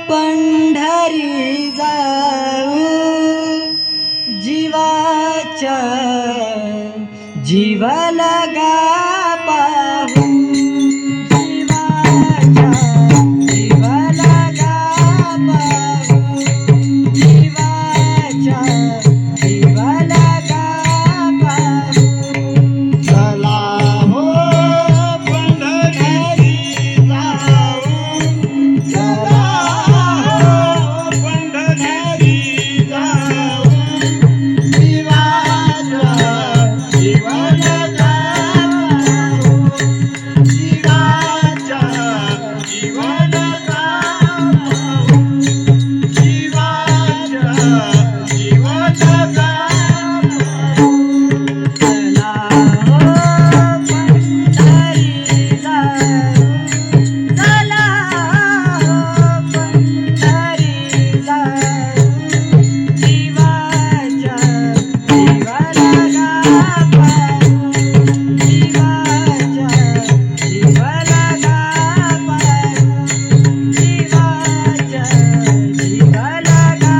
पंढरी जाऊ जीवाच्या जीव लगा पाहू जीवाच्या जीव लगा पाहू जीवाच्या जीव लगा पाहू चला हो पंढरी जाऊ चला हो पंढरी जाऊ जीवाच्या जीव लगा पाहू जीवाच्या जीव लगा पाहू जीवाच्या जीव लगा पाहू चला हो पंढरी जाऊ चला हो पंढरी जाऊ जीवाच्या जीव लगा पाहू जीवाच्या जीव लगा पाहू जीवाच्या जीव लगा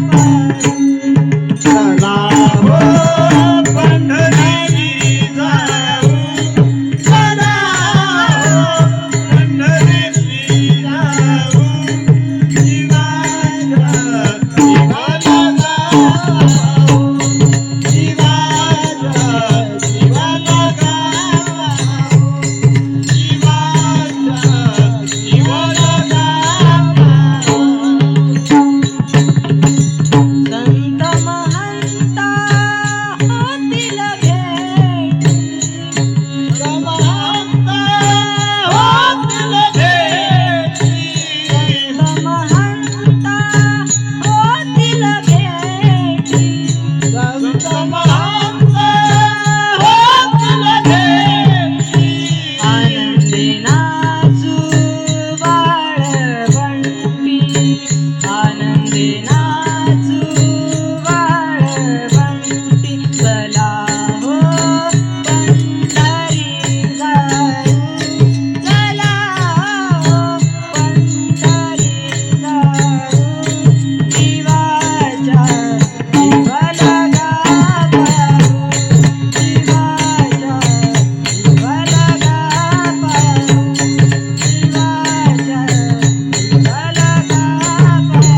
पाहू चला हो पंढरी जाऊ चला हो पंढरी जाऊ जीवाच्या जीव लगा पाहू जीवाच्या जीव लगा पाहू जीवाच्या जीव लगा पाहू संत महंता होतील भेटी समहंता होतील भेटी संत महंता होतील भेटी संत महंता होतील भेटी आनंदी नाचू वाळवंटी आनंदी नाचू वाळवंटी चला हो पंढरी जाऊ चला हो पंढरी जाऊ जीवाच्या जीव लगा पाहू जीवाच्या जीव लगा पाहू जीवाच्या जीव लगा पाहू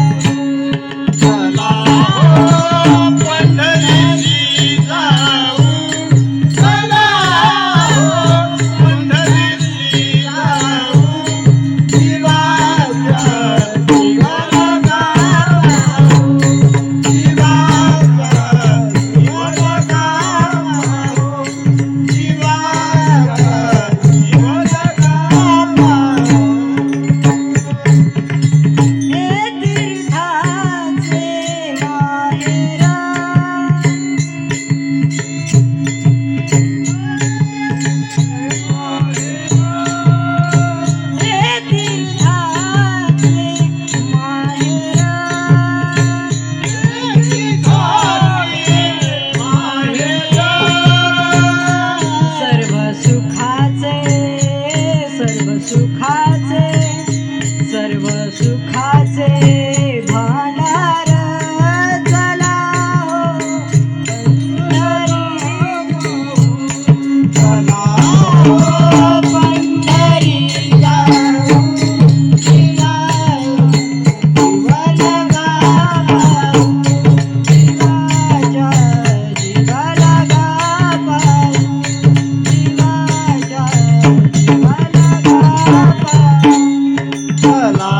चला हो पंढरी जाऊ चला हो पंढरी जाऊ जीवाच्या जीव लगा पाहू जीवाच्या जीव लगा पाहू जीवाच्या जीव लगा पाहू हे तीर्थाचे माहेरा हे तीर्थाचे माहेरा सर्व सुखाचे सर्व सुखाचे सर्व सुखाचे भांडार चला हो पंढरी चला हो पंढरी जाऊ जीवाच्या जीव लगा पाहू जीवाच्या जीव लगा पाहू जीवाच्या जीव लगा पाहू चला